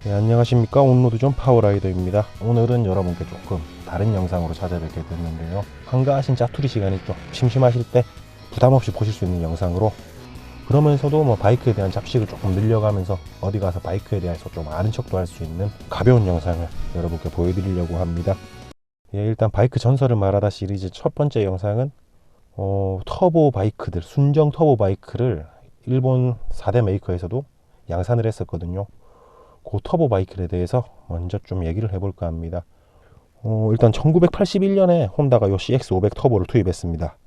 네, 안녕하십니까. 온로드존 파워라이더입니다. 오늘은 여러분께 조금 다른 영상으로 찾아뵙게 됐는데요, 한가하신 짜투리 시간이 좀 심심하실 때 부담없이 보실 수 있는 영상으로, 그러면서도 바이크에 대한 잡식을 조금 늘려가면서 어디 가서 바이크에 대해서 좀 아는 척도 할 수 있는 가벼운 영상을 여러분께 보여드리려고 합니다. 일단 바이크 전설을 말하다 시리즈 첫 번째 영상은 터보 바이크들, 순정 터보 바이크를 일본 4대 메이커에서도 양산을 했었거든요. 그 터보 바이크에 대해서 먼저 좀 얘기를 해볼까 합니다. 일단 1981년에 혼다가 요 CX500 터보를 투입했습니다.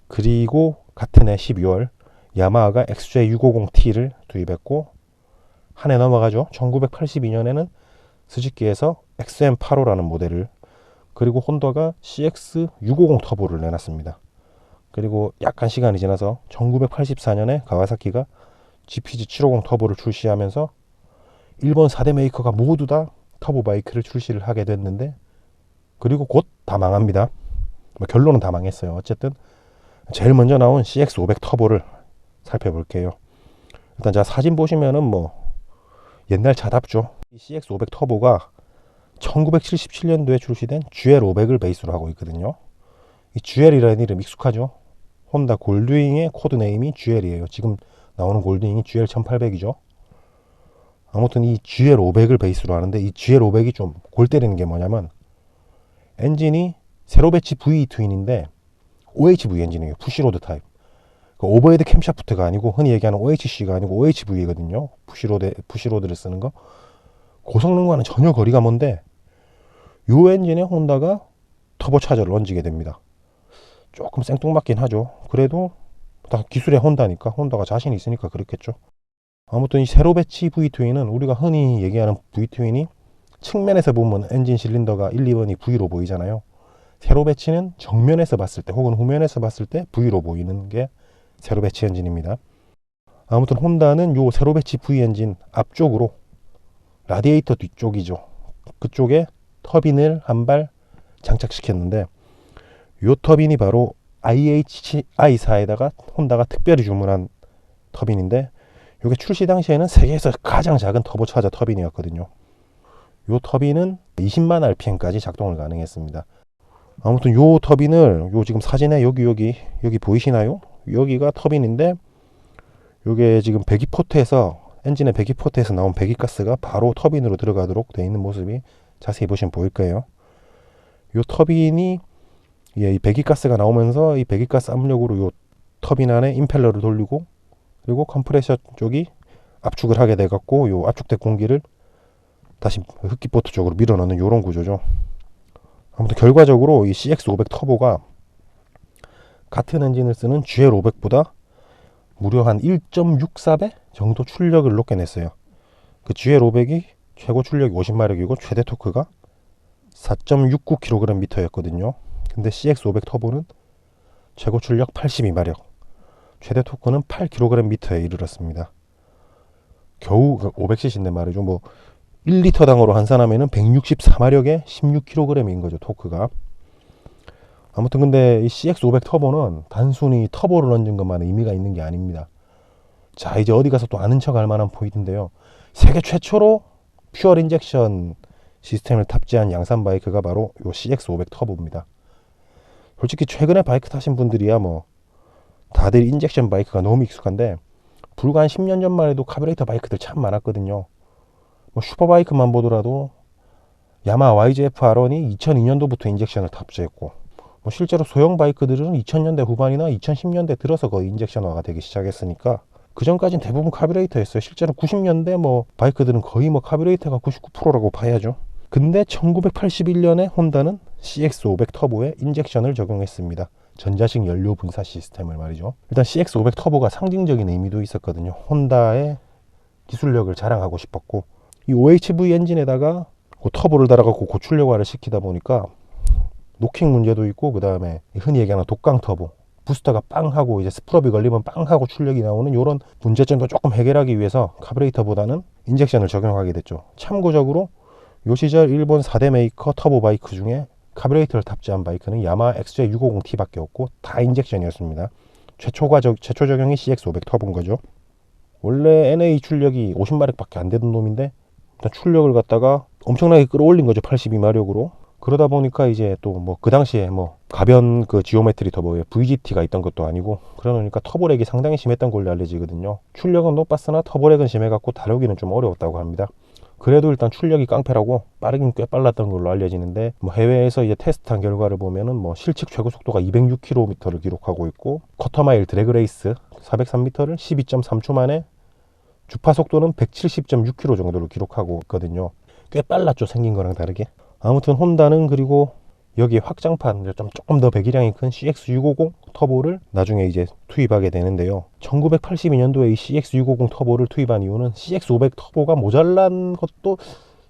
그리고 같은 해 12월 야마하가 XJ650T를 투입했고, 한 해 넘어가죠. 1982년에는 스즈키에서 XM85라는 모델을, 그리고 혼다가 CX650 터보를 내놨습니다. 그리고 약간 시간이 지나서 1984년에 가와사키가 GPG750 터보를 출시하면서 일본 4대 메이커가 모두 다 터보 바이크를 출시를 하게 됐는데, 그리고 곧 다 망합니다. 결론은 다 망했어요. 어쨌든 제일 먼저 나온 CX500 터보를 살펴볼게요. 일단 자, 사진 보시면은 옛날 차답죠. 이 CX500 터보가 1977년도에 출시된 GL500을 베이스로 하고 있거든요. 이 GL이라는 이름 익숙하죠? 혼다 골드윙의 코드네임이 GL이에요. 지금 나오는 골드윙이 GL1800이죠. 아무튼 이 GL500을 베이스로 하는데, 이 GL500이 좀 골 때리는 게 뭐냐면, 엔진이 세로 배치 V 트윈인데 OHV 엔진이에요. 푸시로드 타입. 그 오버헤드 캠샤프트가 아니고, 흔히 얘기하는 OHC가 아니고 OHV거든요. 푸시로드를 쓰는 거. 고성능과는 전혀 거리가 먼데, 요 엔진에 혼다가 터보차저를 얹게 됩니다. 조금 생뚱맞긴 하죠. 그래도 다 기술의 혼다니까, 혼다가 자신이 있으니까 그렇겠죠. 아무튼 이 세로 배치 V-트윈은 우리가 흔히 얘기하는 V-트윈이 측면에서 보면 엔진 실린더가 1, 2번이 V로 보이잖아요. 세로 배치는 정면에서 봤을 때 혹은 후면에서 봤을 때 V로 보이는 게 세로 배치 엔진입니다. 아무튼 혼다는 요 세로 배치 V 엔진 앞쪽으로 라디에이터 뒤쪽이죠. 그쪽에 터빈을 한 발 장착시켰는데, 요 터빈이 바로 IHI4에다가 혼다가 특별히 주문한 터빈인데, 이게 출시 당시에는 세계에서 가장 작은 터보차저 터빈이었거든요. 이 터빈은 20만 RPM까지 작동을 가능했습니다. 아무튼 이 터빈을 지금 사진에 여기 보이시나요? 여기가 터빈인데, 이게 지금 배기포트에서, 엔진의 배기포트에서 나온 배기가스가 바로 터빈으로 들어가도록 되어 있는 모습이 자세히 보시면 보일 거예요. 이 터빈이 이 배기가스가 나오면서 이 배기가스 압력으로 이 터빈 안에 임펠러를 돌리고, 그리고 컴프레셔 쪽이 압축을 하게 돼 갖고 요 압축된 공기를 다시 흡기포트 쪽으로 밀어넣는 요런 구조죠. 아무튼 결과적으로 이 CX500 터보가 같은 엔진을 쓰는 GL500보다 무려 한 1.64배 정도 출력을 높게 냈어요. 그 GL500이 최고 출력이 50마력이고 최대 토크가 4.69kgm였거든요. 근데 CX500 터보는 최고 출력 82마력, 최대 토크는 8kgm에 이르렀습니다. 겨우 500cc인데 말이죠. 1리터당으로 환산하면은 164마력에 16kg인 거죠, 토크가. 아무튼 근데 이 CX500 터보는 단순히 터보를 얹은 것만 의미가 있는 게 아닙니다. 자, 이제 어디 가서 또 아는 척 할 만한 포인트인데요. 세계 최초로 퓨얼 인젝션 시스템을 탑재한 양산 바이크가 바로 요 CX500 터보입니다. 솔직히 최근에 바이크 타신 분들이야 다들 인젝션 바이크가 너무 익숙한데, 불과 한 10년 전만 해도 카브레이터 바이크들 참 많았거든요. 슈퍼바이크만 보더라도 야마 YZF-R1이 2002년도부터 인젝션을 탑재했고, 실제로 소형 바이크들은 2000년대 후반이나 2010년대 들어서 거의 인젝션화가 되기 시작했으니까, 그 전까지는 대부분 카브레이터였어요. 실제로 90년대 바이크들은 거의 카브레이터가 99%라고 봐야죠. 근데 1981년에 혼다는 CX500 터보에 인젝션을 적용했습니다. 전자식 연료 분사 시스템을 말이죠. 일단 CX500 터보가 상징적인 의미도 있었거든요. 혼다의 기술력을 자랑하고 싶었고, 이 OHV 엔진에다가 터보를 달아갖고 고출력화를 시키다 보니까 노킹 문제도 있고, 그 다음에 흔히 얘기하는 독강 터보, 부스터가 빵 하고 이제 스프럽이 걸리면 빵 하고 출력이 나오는 이런 문제점도 조금 해결하기 위해서 카브레이터보다는 인젝션을 적용하게 됐죠. 참고적으로 요 시절 일본 4대 메이커 터보 바이크 중에 카브레이터를 탑재한 바이크는 야마 XJ650T 밖에 없고 다 인젝션이었습니다. 최초 적용이 CX500 터보인 거죠. 원래 NA 출력이 50마력밖에 안 되던 놈인데 일단 출력을 갖다가 엄청나게 끌어올린 거죠. 82마력으로. 그러다 보니까 이제 또 뭐 그 당시에 뭐 가변 그 지오메트리 터보에 VGT가 있던 것도 아니고, 그러니까 터보렉이 상당히 심했던 걸로 알려지거든요. 출력은 높았으나 터보렉은 심해갖고 다루기는 좀 어려웠다고 합니다. 그래도 일단 출력이 깡패라고 빠르긴 꽤 빨랐던 걸로 알려지는데, 뭐 해외에서 이제 테스트한 결과를 보면은 뭐 실측 최고 속도가 206km를 기록하고 있고, 쿼터마일 드래그 레이스 403m를 12.3초 만에 주파 속도는 170.6km 정도를 기록하고 있거든요. 꽤 빨랐죠, 생긴 거랑 다르게. 아무튼 혼다는 그리고 여기 확장판 조금 더 배기량이 큰 CX650 터보를 나중에 이제 투입하게 되는데요. 1982년도에 이 CX650 터보를 투입한 이유는 CX500 터보가 모자란 것도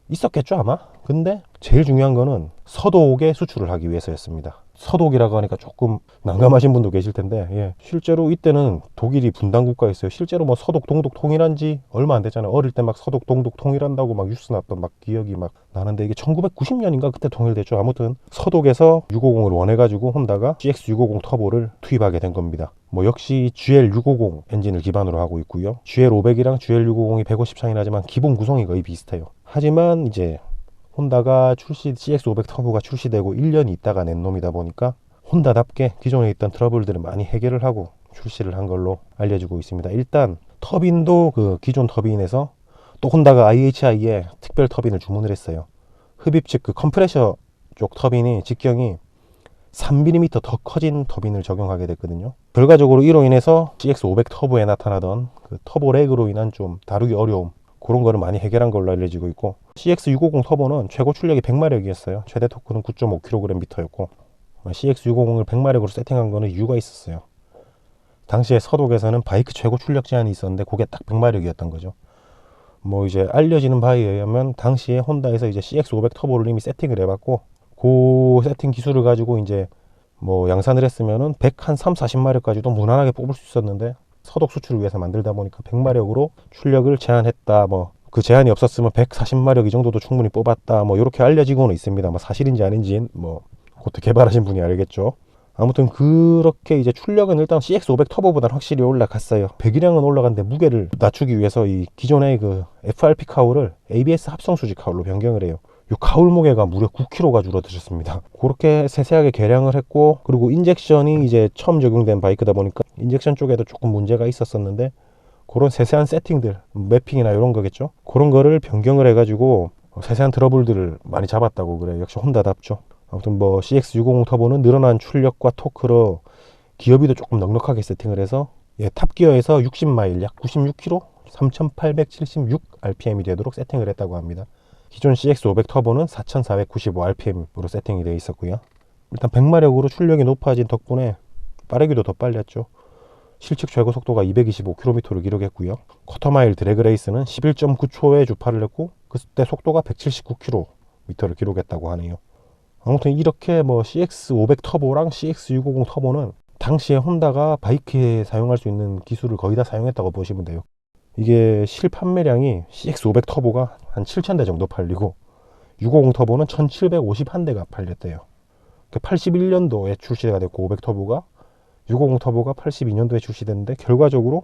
있었겠죠 아마. 근데 제일 중요한 거는 서독에 수출을 하기 위해서였습니다. 서독이라고 하니까 조금 난감하신 분도 계실 텐데, 예, 실제로 이때는 독일이 분단 국가였어요. 실제로 뭐 서독 동독 통일한 지 얼마 안 됐잖아요. 어릴 때 막 서독 동독 통일한다고 막 뉴스 났던 막 기억이 막 나는데, 이게 1990년인가 그때 통일됐죠. 아무튼 서독에서 650을 원해가지고 혼다가 GX650 터보를 투입하게 된 겁니다. 뭐 역시 GL650 엔진을 기반으로 하고 있고요. GL500이랑 GL650이 150 차이 나지만 기본 구성이 거의 비슷해요. 하지만 이제 혼다가 CX500 터보가 출시되고 1년 있다가 낸 놈이다 보니까 혼다답게 기존에 있던 트러블들을 많이 해결을 하고 출시를 한 걸로 알려지고 있습니다. 일단 터빈도 그 기존 터빈에서 또 혼다가 IHI에 특별 터빈을 주문을 했어요. 흡입 즉 그 컴프레셔 쪽 터빈이 직경이 3mm 더 커진 터빈을 적용하게 됐거든요. 결과적으로 이로 인해서 CX500 터보에 나타나던 그 터보 렉으로 인한 좀 다루기 어려움, 그런 거를 많이 해결한 걸로 알려지고 있고, CX650 터보는 최고 출력이 100마력이었어요. 최대 토크는 9.5kgm였고, CX650을 100마력으로 세팅한 거는 이유가 있었어요. 당시에 서독에서는 바이크 최고 출력 제한이 있었는데 그게 딱 100마력이었던 거죠. 뭐 이제 알려지는 바에 의하면 당시에 혼다에서 이제 CX500 터보를 이미 세팅을 해봤고, 그 세팅 기술을 가지고 이제 뭐 양산을 했으면은 103, 40마력까지도 무난하게 뽑을 수 있었는데, 서독 수출을 위해서 만들다 보니까 100마력으로 출력을 제한했다. 뭐 그 제한이 없었으면 140마력 이 정도도 충분히 뽑았다. 뭐 이렇게 알려지고는 있습니다. 뭐 사실인지 아닌지는 뭐 그것도 개발하신 분이 알겠죠. 아무튼 그렇게 이제 출력은 일단 CX500 터보보다는 확실히 올라갔어요. 배기량은 올라갔는데 무게를 낮추기 위해서 이 기존의 그 FRP 카울을 ABS 합성 수직 카울로 변경을 해요. 이 카울 무게가 무려 9kg가 줄어들었습니다. 그렇게 세세하게 개량을 했고, 그리고 인젝션이 이제 처음 적용된 바이크다 보니까 인젝션 쪽에도 조금 문제가 있었었는데, 그런 세세한 세팅들, 매핑이나 이런 거겠죠. 그런 거를 변경을 해가지고 세세한 트러블들을 많이 잡았다고 그래요. 역시 혼다답죠. 아무튼 뭐 CX650 터보는 늘어난 출력과 토크로 기어비도 조금 넉넉하게 세팅을 해서, 예, 탑기어에서 60마일 약 96km 3876rpm이 되도록 세팅을 했다고 합니다. 기존 CX500 터보는 4495rpm으로 세팅이 되어 있었고요. 일단 100마력으로 출력이 높아진 덕분에 빠르기도 더 빨랐죠. 실측 최고 속도가 225km를 기록했고요. 쿼터마일 드래그 레이스는 11.9초에 주파를 냈고, 그때 속도가 179km를 기록했다고 하네요. 아무튼 이렇게 뭐 CX500 터보랑 CX650 터보는 당시에 혼다가 바이크에 사용할 수 있는 기술을 거의 다 사용했다고 보시면 돼요. 이게 실판매량이 CX500 터보가 한 7,000대 정도 팔리고 650 터보는 1,751대가 팔렸대요. 81년도에 출시가 됐고 500 터보가, 650 터보가 82년도에 출시됐는데 결과적으로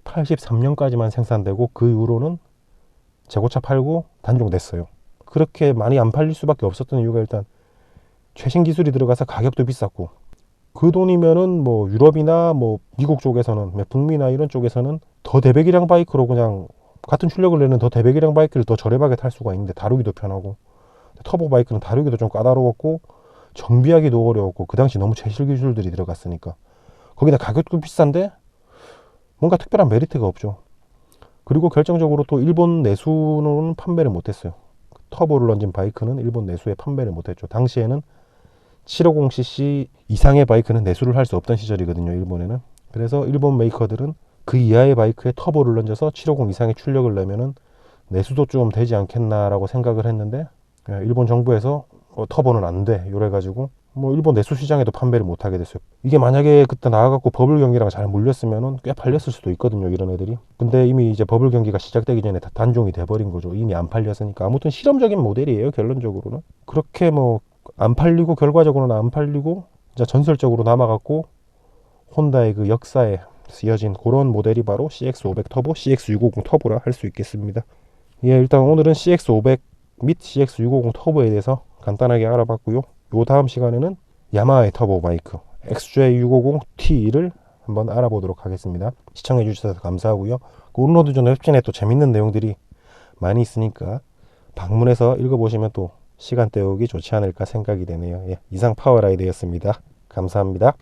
83년까지만 생산되고 그 이후로는 재고차 팔고 단종됐어요. 그렇게 많이 안 팔릴 수밖에 없었던 이유가 일단 최신 기술이 들어가서 가격도 비쌌고, 그 돈이면은 뭐 유럽이나 뭐 미국 쪽에서는, 북미나 이런 쪽에서는 더 대배기량 바이크로 그냥 같은 출력을 내는 더 대배기량 바이크를 더 저렴하게 탈 수가 있는데 다루기도 편하고, 터보 바이크는 다루기도 좀 까다로웠고 정비하기도 어려웠고, 그 당시 너무 최신 기술들이 들어갔으니까, 거기다 가격도 비싼데 뭔가 특별한 메리트가 없죠. 그리고 결정적으로 또 일본 내수는 판매를 못했어요. 터보를 얹은 바이크는 일본 내수에 판매를 못했죠. 당시에는 750cc 이상의 바이크는 내수를 할 수 없던 시절이거든요, 일본에는. 그래서 일본 메이커들은 그 이하의 바이크에 터보를 얹어서 750 이상의 출력을 내면은 내수도 좀 되지 않겠나라고 생각을 했는데, 일본 정부에서 터보는 안 돼 이래가지고 뭐 일본 내수 시장에도 판매를 못하게 됐어요. 이게 만약에 그때 나와갖고 버블 경기랑 잘 물렸으면은 꽤 팔렸을 수도 있거든요, 이런 애들이. 근데 이미 이제 버블 경기가 시작되기 전에 다 단종이 돼버린 거죠. 이미 안 팔렸으니까. 아무튼 실험적인 모델이에요, 결론적으로는. 그렇게 뭐 안 팔리고, 결과적으로는 안 팔리고 이제 전설적으로 남아갖고 혼다의 그 역사에 쓰여진 그런 모델이 바로 CX500 터보, CX650 터보라 할 수 있겠습니다. 예, 일단 오늘은 CX500 및 CX650 터보에 대해서 간단하게 알아봤고요. 요 다음 시간에는 야마하의 터보 바이크 XJ650T를 한번 알아보도록 하겠습니다. 시청해 주셔서 감사하고요. 온로드 전 웹진에 또 재밌는 내용들이 많이 있으니까 방문해서 읽어보시면 또 시간 때우기 좋지 않을까 생각이 되네요. 예, 이상 파워라이드였습니다. 감사합니다.